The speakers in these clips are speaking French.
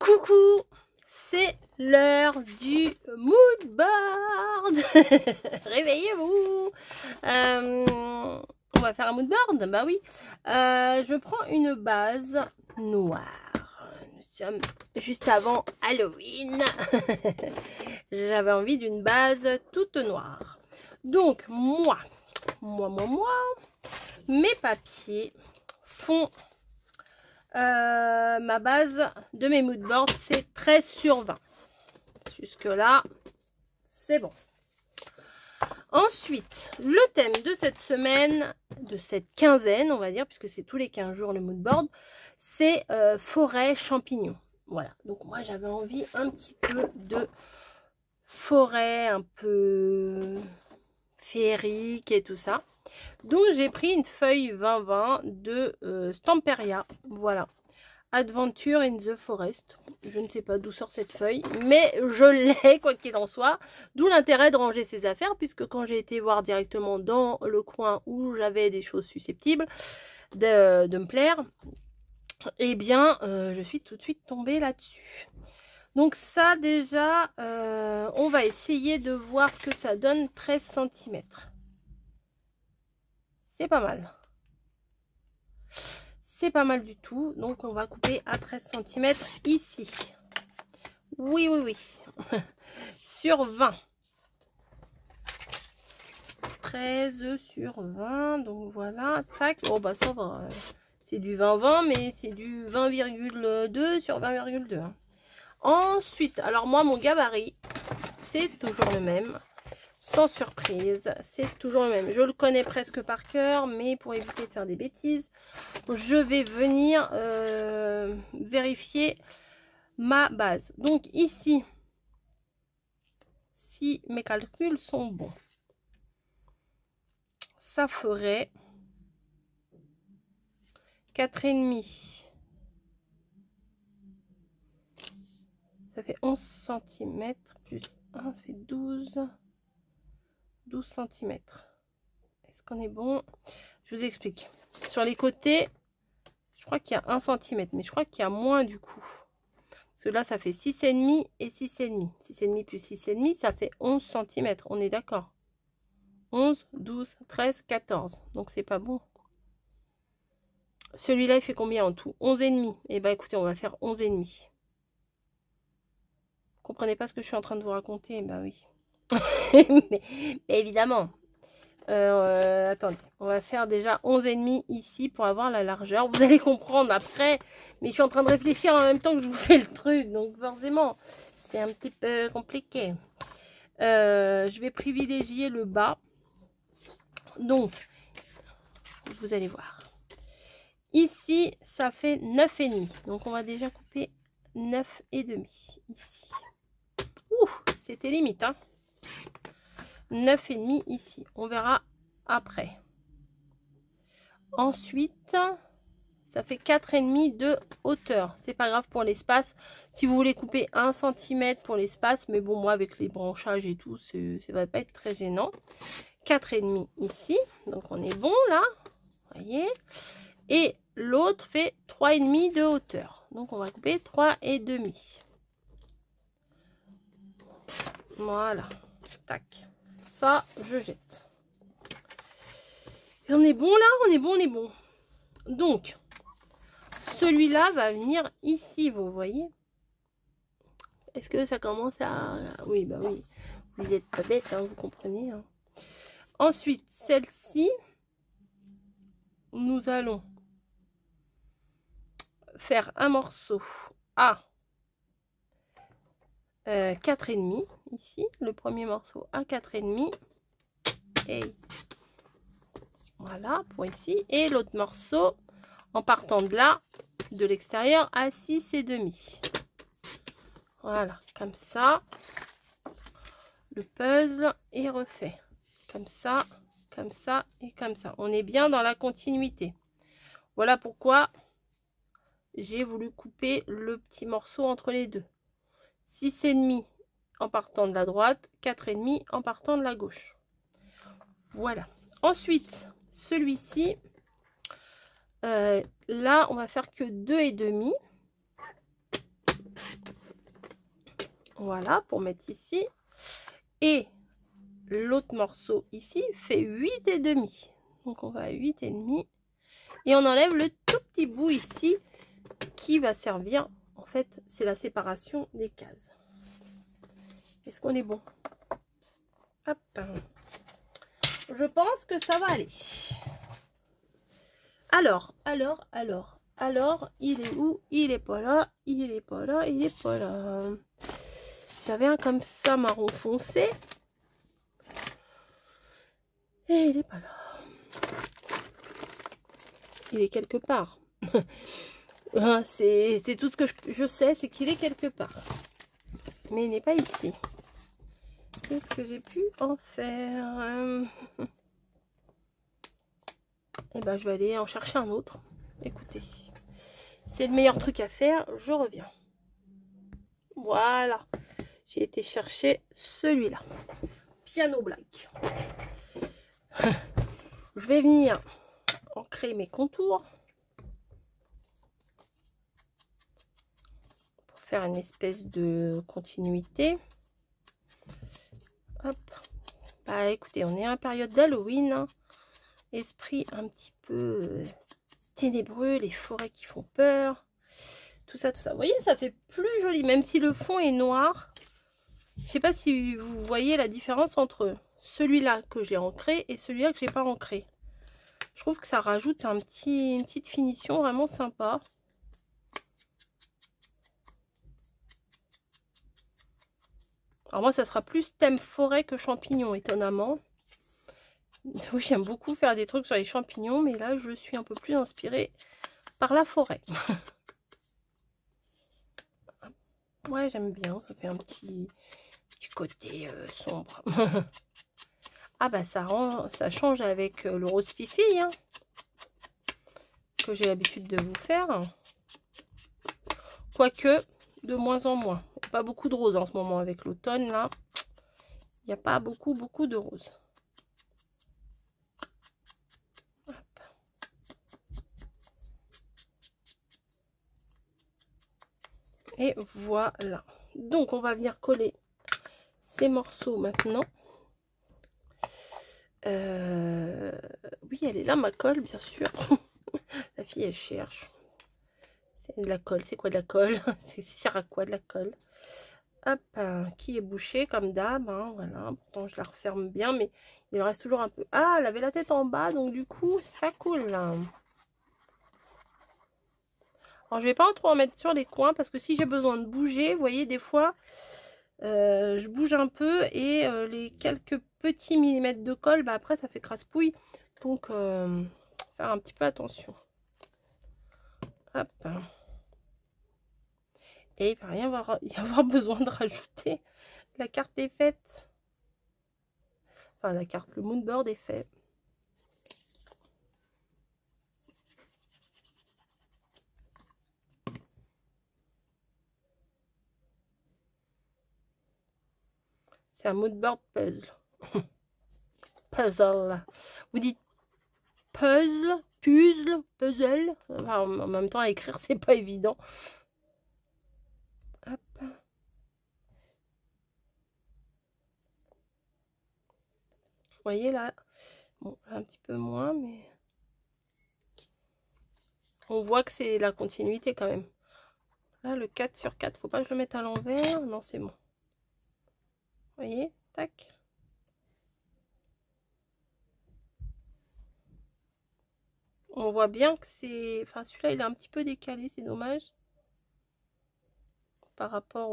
Coucou, c'est l'heure du mood board. Réveillez-vous. On va faire un mood board, bah oui. Je prends une base noire. Nous sommes juste avant Halloween. J'avais envie d'une base toute noire. Donc moi, mes papiers font ma base de mes mood boards, c'est 13 sur 20. Jusque là, c'est bon. Ensuite, le thème de cette semaine, de cette quinzaine, on va dire, puisque c'est tous les 15 jours le mood board, c'est forêt champignons. Voilà, donc moi j'avais envie un petit peu de forêt, un peu féerique et tout ça. Donc j'ai pris une feuille 2020 de Stamperia, voilà, Adventure in the Forest. Je ne sais pas d'où sort cette feuille, mais je l'ai quoi qu'il en soit. D'où l'intérêt de ranger ses affaires, puisque quand j'ai été voir directement dans le coin où j'avais des choses susceptibles de me plaire, eh bien je suis tout de suite tombée là-dessus. Donc ça déjà, on va essayer de voir ce que ça donne. 13 cm. C'est pas mal. C'est pas mal du tout. Donc on va couper à 13 cm ici. Oui, oui, oui. Sur 20. 13 sur 20. Donc voilà. Tac. Oh bah ça va. C'est du 20-20, mais c'est du 20,2 sur 20,2. Ensuite, alors moi, mon gabarit, c'est toujours le même. Sans surprise, c'est toujours le même. Je le connais presque par cœur, mais pour éviter de faire des bêtises, je vais venir vérifier ma base. Donc ici, si mes calculs sont bons, ça ferait 4,5. Ça fait 11 cm plus 1, ça fait 12 cm. Est-ce qu'on est bon? Je vous explique. Sur les côtés, je crois qu'il y a 1 cm, mais je crois qu'il y a moins du coup. Parce que là, ça fait 6,5 et 6,5. 6,5 plus 6,5, ça fait 11 cm. On est d'accord? 11, 12, 13, 14. Donc, c'est pas bon. Celui-là, il fait combien en tout? 11,5. Eh bien, écoutez, on va faire 11,5. Vous comprenez pas ce que je suis en train de vous raconter? Ben oui. mais évidemment. Attendez, on va faire déjà 11,5 ici pour avoir la largeur. Vous allez comprendre après, mais je suis en train de réfléchir en même temps que je vous fais le truc, donc forcément c'est un petit peu compliqué. Je vais privilégier le bas, donc vous allez voir ici ça fait 9,5, donc on va déjà couper 9,5 ici. Ouh, c'était limite, hein. 9,5 ici, on verra après. Ensuite, ça fait 4,5 de hauteur. C'est pas grave pour l'espace. Si vous voulez couper 1 cm pour l'espace, mais bon, moi avec les branchages et tout, ça va pas être très gênant. 4,5 ici, donc on est bon là, voyez. Et l'autre fait 3,5 de hauteur, donc on va couper 3,5. Voilà, tac. Ça, je jette. Et on est bon là, on est bon, on est bon. Donc, celui-là va venir ici, vous voyez. Est-ce que ça commence à... Oui, bah oui. Vous n'êtes pas bête, hein, vous comprenez. Hein. Ensuite, celle-ci, nous allons faire un morceau à 4,5 ici. Le premier morceau à 4,5. Et voilà, pour ici. Et l'autre morceau, en partant de là, de l'extérieur, à 6,5. Voilà, comme ça. Le puzzle est refait. Comme ça et comme ça. On est bien dans la continuité. Voilà pourquoi j'ai voulu couper le petit morceau entre les deux. 6,5 en partant de la droite, 4,5 en partant de la gauche. Voilà. Ensuite, celui-ci, là, on va faire que 2,5. Voilà, pour mettre ici. Et l'autre morceau ici fait 8,5. Donc on va à 8,5. Et on enlève le tout petit bout ici qui va servir, en fait, c'est la séparation des cases. Est-ce qu'on est bon? Hop. Je pense que ça va aller. Alors, il est où? Il est pas là, il est pas là, il est pas là. J'avais un comme ça, marron foncé. Et il est pas là. Il est quelque part. C'est tout ce que je sais, c'est qu'il est quelque part. Mais il n'est pas ici. Qu'est-ce que j'ai pu en faire? Eh ben, je vais aller en chercher un autre. Écoutez, c'est le meilleur truc à faire. Je reviens. Voilà. J'ai été chercher celui-là. Piano black. Je vais venir ancrer mes contours. Pour faire une espèce de continuité. Hop. Bah écoutez, on est en période d'Halloween. Hein. Esprit un petit peu ténébreux, les forêts qui font peur. Tout ça, tout ça. Vous voyez, ça fait plus joli, même si le fond est noir. Je sais pas si vous voyez la différence entre celui-là que j'ai ancré et celui-là que j'ai pas ancré. Je trouve que ça rajoute une petite finition vraiment sympa. Alors moi, ça sera plus thème forêt que champignons, étonnamment. Oui, j'aime beaucoup faire des trucs sur les champignons, mais là, je suis un peu plus inspirée par la forêt. Ouais, j'aime bien, ça fait un petit côté sombre. Ah bah ça change avec le rose fifi, hein, que j'ai l'habitude de vous faire. Quoique, de moins en moins. Il n'y a pas beaucoup de rose en ce moment avec l'automne, là. Il n'y a pas beaucoup de rose. Et voilà. Donc, on va venir coller ces morceaux maintenant. Oui, elle est là, ma colle, bien sûr. La fille, elle cherche. C'est de la colle. C'est quoi de la colle? Ça sert à quoi de la colle? Hop, qui est bouchée comme d'hab. Hein, voilà. Pourtant, je la referme bien, mais il reste toujours un peu. Ah, elle avait la tête en bas, donc du coup, ça coule. Là. Alors, je vais pas trop en mettre sur les coins parce que si j'ai besoin de bouger, vous voyez, des fois, je bouge un peu et les quelques petits millimètres de colle, bah, après, ça fait crasse-pouille. Donc, faire un petit peu attention. Hop. Et il va rien y avoir besoin de rajouter. La carte est faite. Enfin, la carte, le moodboard est fait. C'est un moodboard puzzle. Puzzle. Vous dites puzzle, puzzle. Enfin, en même temps, à écrire, c'est pas évident. Hop. Vous voyez là, bon, un petit peu moins, mais on voit que c'est la continuité quand même. Là, le 4 sur 4, faut pas que je le mette à l'envers. Non, c'est bon. Vous voyez, tac. On voit bien que c'est... Enfin, celui-là, il est un petit peu décalé, c'est dommage. Par rapport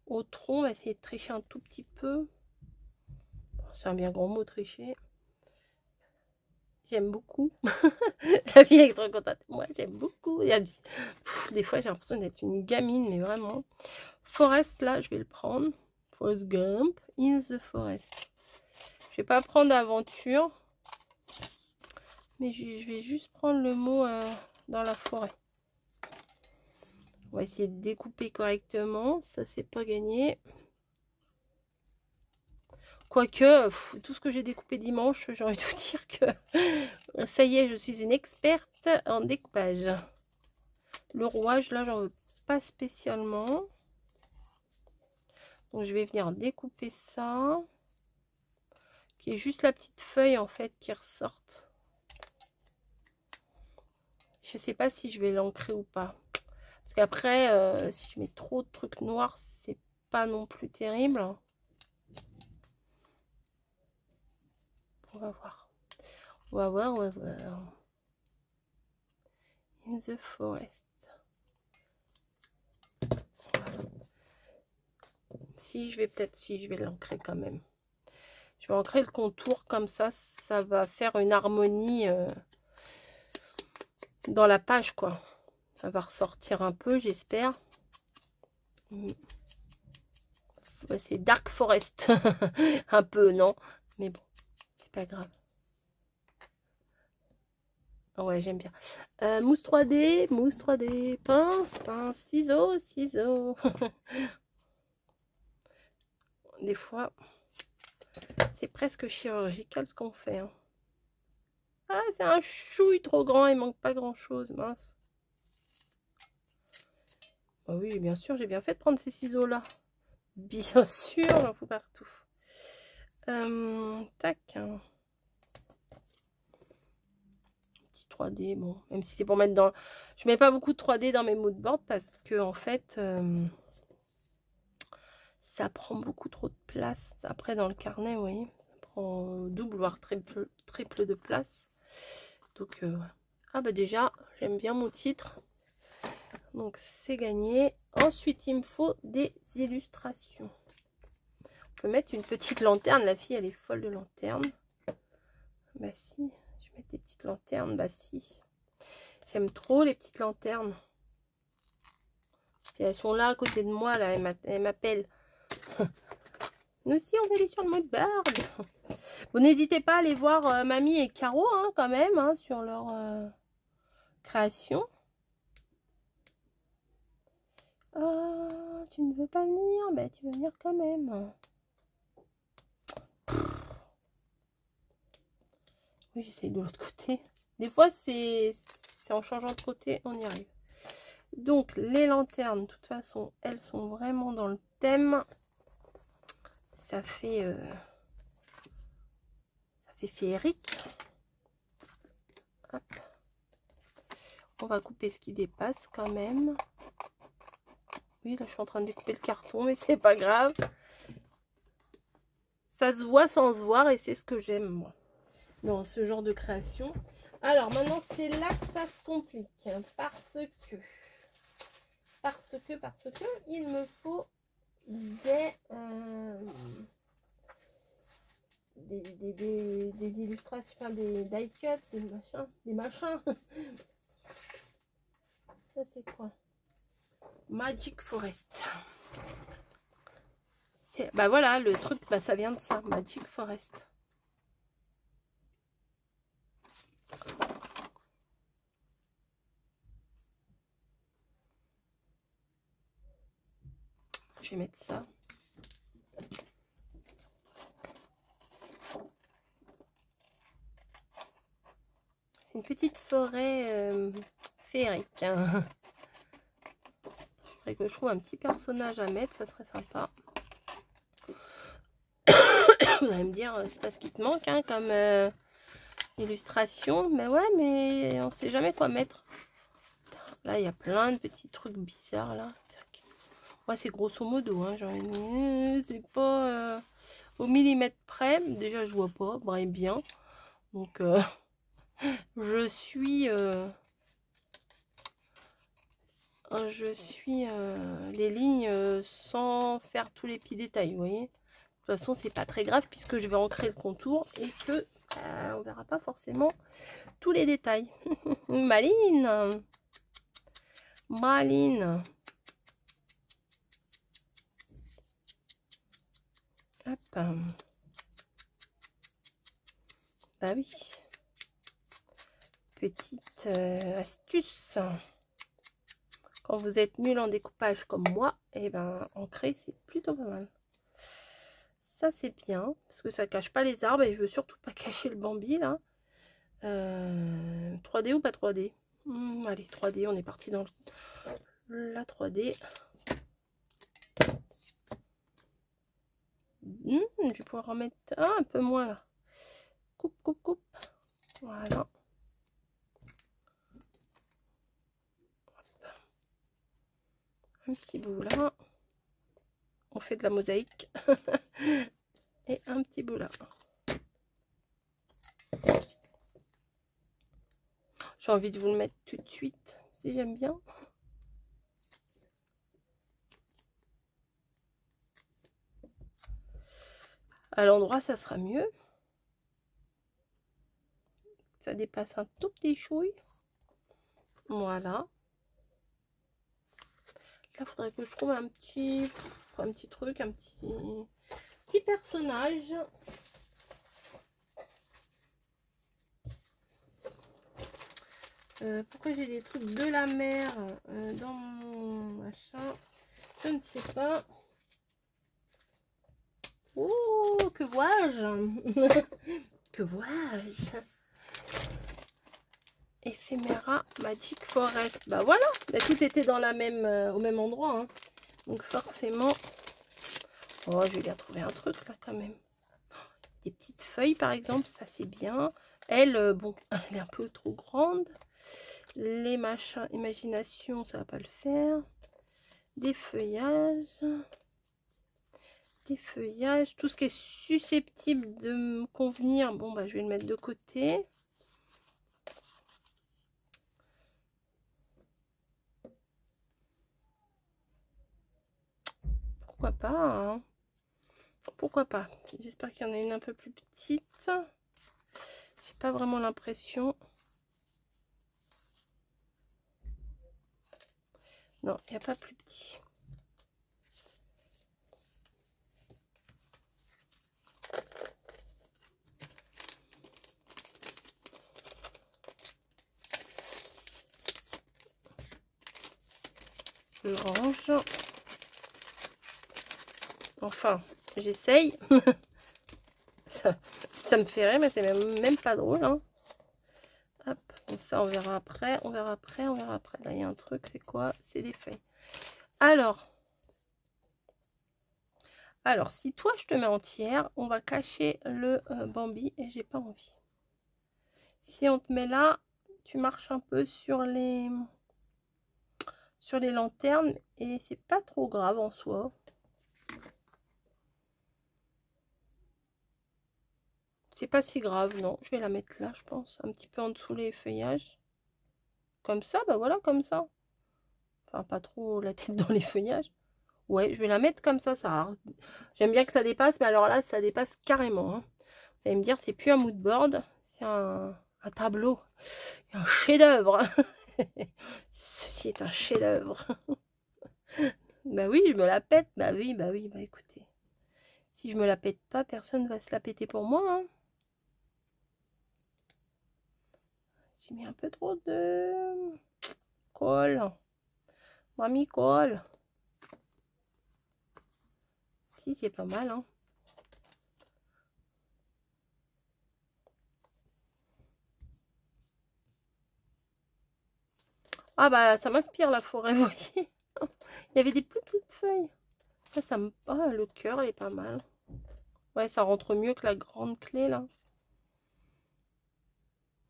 au tronc, on va essayer de tricher un tout petit peu. C'est un bien grand mot, tricher. J'aime beaucoup. La fille est trop contente. Moi, j'aime beaucoup. Des fois, j'ai l'impression d'être une gamine, mais vraiment. Forest, là, je vais le prendre. Forest Gump, in the forest. Je vais pas prendre aventure. Mais je vais juste prendre le mot dans la forêt. On va essayer de découper correctement. Ça, c'est pas gagné. Quoique, tout ce que j'ai découpé dimanche, j'ai envie de vous dire que ça y est, je suis une experte en découpage. Le rouage, là, j'en veux pas spécialement. Donc je vais venir découper ça, qui est juste la petite feuille en fait qui ressorte. Je sais pas si je vais l'ancrer ou pas. Parce qu'après, si je mets trop de trucs noirs, c'est pas non plus terrible. On va voir. On va voir, on va voir. In the forest. Si je vais peut-être, si je vais l'ancrer quand même. Je vais ancrer le contour comme ça va faire une harmonie dans la page quoi. Ça va ressortir un peu, j'espère. C'est Dark Forest. Un peu, non? Mais bon, c'est pas grave. Ouais, j'aime bien. Mousse 3D, pince, ciseaux. Des fois, c'est presque chirurgical ce qu'on fait. Hein. Ah, c'est un chouille trop grand, il manque pas grand-chose, mince. Ah oui, bien sûr, j'ai bien fait de prendre ces ciseaux-là. Bien sûr, j'en fous partout. Tac. Petit 3D, bon, même si c'est pour mettre dans... Je mets pas beaucoup de 3D dans mes moodboards parce que, en fait, ça prend beaucoup trop de place. Après, dans le carnet, vous voyez, ça prend double, voire triple de place. Donc, ah bah déjà, j'aime bien mon titre. Donc, c'est gagné. Ensuite, il me faut des illustrations. On peut mettre une petite lanterne. La fille, elle est folle de lanterne. Bah si, je vais mettre des petites lanternes. Bah si. J'aime trop les petites lanternes. Puis elles sont là à côté de moi, là. Elles m'appellent. Nous aussi, on va aller sur le moodboard. Bon, n'hésitez pas à aller voir Mamie et Caro, hein, quand même, hein, sur leur création. Ah, tu ne veux pas venir? Ben, tu veux venir quand même. Oui, j'essaye de l'autre côté. Des fois, c'est en changeant de côté, on y arrive. Donc, les lanternes, de toute façon, elles sont vraiment dans le thème. Ça fait féerique. Hop. On va couper ce qui dépasse quand même. Oui, là, je suis en train de découper le carton, mais c'est pas grave. Ça se voit sans se voir et c'est ce que j'aime, moi, dans ce genre de création. Alors, maintenant, c'est là que ça se complique. Hein, parce que, il me faut des illustrations, enfin, des die cuts, des machins. Ça, c'est quoi? Magic Forest. Bah voilà, le truc, bah ça vient de ça, Magic Forest. Je vais mettre ça. C'est une petite forêt féerique. Hein. Il faudrait que je trouve un petit personnage à mettre, ça serait sympa. Vous allez me dire, c'est pas ce qui te manque hein, comme illustration. Mais ouais, mais on sait jamais quoi mettre. Là, il y a plein de petits trucs bizarres là. Ouais, c'est grosso modo. Hein, c'est pas au millimètre près. Déjà, je vois pas. Bref, bien. Donc, je suis les lignes sans faire tous les petits détails, vous voyez. De toute façon, c'est pas très grave puisque je vais ancrer le contour et que on verra pas forcément tous les détails. Maline. Hop. Bah oui. Petite astuce. Quand vous êtes nul en découpage comme moi, et ben ancrer c'est plutôt pas mal. Ça c'est bien parce que ça cache pas les arbres et je veux surtout pas cacher le Bambi là. 3D ou pas 3D? Allez 3D, on est parti dans la 3D. Je vais pouvoir en mettre un peu moins là. Coupe, coupe, coupe. Voilà. Un petit bout là. On fait de la mosaïque. Et un petit bout là. J'ai envie de vous le mettre tout de suite, si j'aime bien. À l'endroit, ça sera mieux. Ça dépasse un tout petit chouille. Voilà. Là, il faudrait que je trouve un petit truc, un petit personnage. Pourquoi j'ai des trucs de la mer dans mon machin? Je ne sais pas. Oh, que vois-je? Que vois-je? Ephemera Magic Forest. Bah voilà, bah, tout était dans la même, au même endroit. Hein. Donc forcément... Oh, je vais bien trouver un truc là quand même. Des petites feuilles par exemple, ça c'est bien. Elle, bon, elle est un peu trop grande. Les machins, imagination, ça va pas le faire. Des feuillages. Des feuillages. Tout ce qui est susceptible de me convenir, bon, bah je vais le mettre de côté. Pourquoi pas, hein. Pourquoi pas. J'espère qu'il y en a une un peu plus petite. J'ai pas vraiment l'impression. Non, il n'y a pas plus petit. Je range. Enfin, j'essaye. ça me fait rire, mais c'est même pas drôle. Hein. Hop, bon, ça on verra après, on verra après, on verra après. Là, il y a un truc, c'est quoi? C'est des feuilles. Alors, si toi je te mets entière, on va cacher le Bambi et j'ai pas envie. Si on te met là, tu marches un peu sur les lanternes et c'est pas trop grave en soi. C'est pas si grave, non. Je vais la mettre là, je pense. Un petit peu en dessous les feuillages. Comme ça, bah voilà, comme ça. Enfin, pas trop la tête dans les feuillages. Ouais, je vais la mettre comme ça. J'aime bien que ça dépasse, mais alors là, ça dépasse carrément. Hein. Vous allez me dire, c'est plus un mood board, c'est un tableau. Un chef-d'œuvre. Ceci est un chef-d'œuvre. Bah oui, je me la pète. Bah oui, bah écoutez. Si je me la pète pas, personne va se la péter pour moi. Hein. J'ai mis un peu trop de colle. Mamie colle. Si, c'est pas mal. Hein. Ah bah, ça m'inspire la forêt, vous voyez. Il y avait des plus petites feuilles. Ça me... Ah, le cœur, il est pas mal. Ouais, ça rentre mieux que la grande clé, là.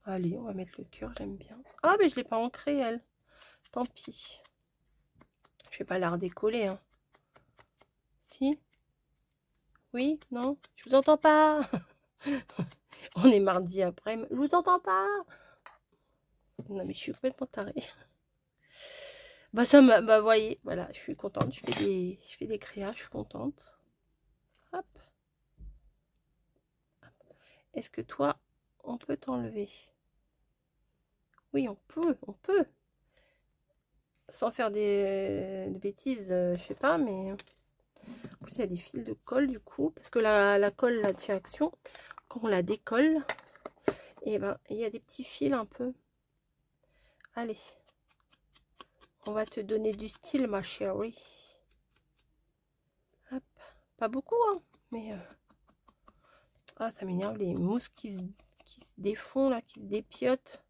Allez, on va mettre le cœur, j'aime bien. Ah, mais je l'ai pas ancré, elle. Tant pis. Je vais pas la redécoller, hein. Si? Oui? Non? Je vous entends pas. On est mardi après. Je vous entends pas. Non, mais je suis complètement tarée. Bah, bah, voyez, voilà, je suis contente. Je fais des créas, je suis contente. Hop. Est-ce que toi, on peut t'enlever? Oui, on peut. Sans faire de bêtises, je sais pas, mais... En plus, il y a des fils de colle, du coup. Parce que la colle, là, de chez Action, quand on la décolle, et ben, il y a des petits fils un peu. Allez. On va te donner du style, ma chérie. Hop. Pas beaucoup, hein, mais... Ah, ça m'énerve, les mousses qui se défont, là, qui se dépiotent.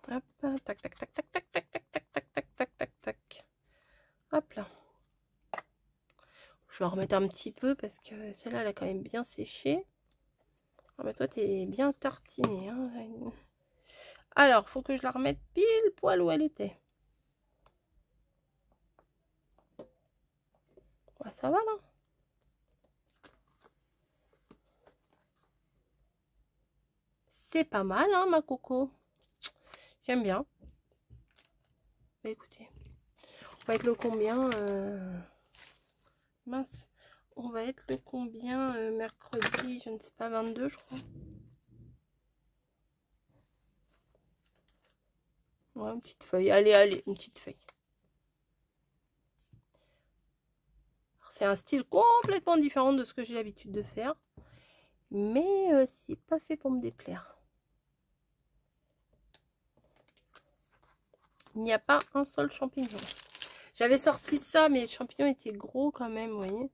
Hop, tac, tac, tac, tac, tac, tac, tac, tac. Hop là. Je vais en remettre un petit peu parce que celle-là, elle a quand même bien séché. Ah bah toi, t'es bien tartinée. Hein. Alors, faut que je la remette pile poil où elle était. Ouais, ça va là. C'est pas mal, hein, ma coco. J'aime bien. Bah écoutez, on va être le combien mince. On va être le combien mercredi, je ne sais pas, 22 je crois. Ouais, une petite feuille. Allez, allez, une petite feuille. C'est un style complètement différent de ce que j'ai l'habitude de faire. Mais c'est pas fait pour me déplaire. Il n'y a pas un seul champignon. J'avais sorti ça, mais les champignons étaient gros quand même, vous voyez.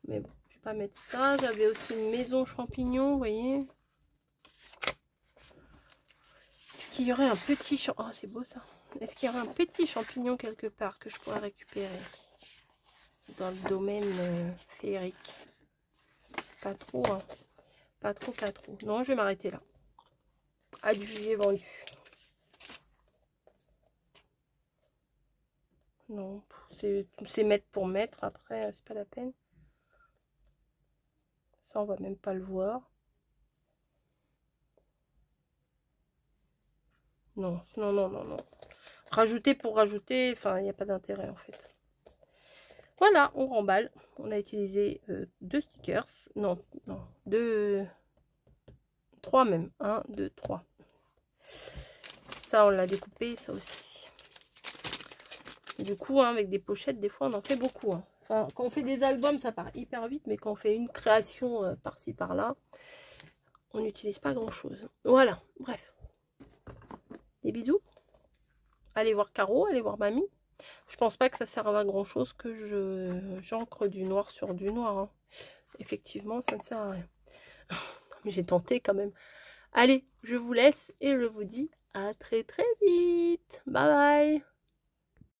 Mais bon, je vais pas mettre ça. J'avais aussi une maison champignon, vous voyez. Est-ce qu'il y aurait un petit champignon? Oh, c'est beau ça. Est-ce qu'il y aurait un petit champignon quelque part que je pourrais récupérer dans le domaine féerique? Pas trop, hein. Pas trop, pas trop. Non, je vais m'arrêter là. Adjugé, vendu. Non, c'est mettre pour mettre. Après, c'est pas la peine. Ça, on va même pas le voir. Non, non, non, non, non. Rajouter pour rajouter, enfin, il n'y a pas d'intérêt en fait. Voilà, on remballe. On a utilisé 2 stickers. Non, non, 3 même. 1, 2, 3. Ça, on l'a découpé, ça aussi. Du coup, hein, avec des pochettes, des fois, on en fait beaucoup. Hein. Enfin, quand on fait des albums, ça part hyper vite, mais quand on fait une création par-ci, par-là, on n'utilise pas grand-chose. Voilà, bref. Des bisous. Allez voir Caro, allez voir Mamie. Je pense pas que ça serve à grand chose que j'encre du noir sur du noir. Hein. Effectivement, ça ne sert à rien. Mais j'ai tenté quand même. Allez, je vous laisse et je vous dis à très très vite. Bye bye.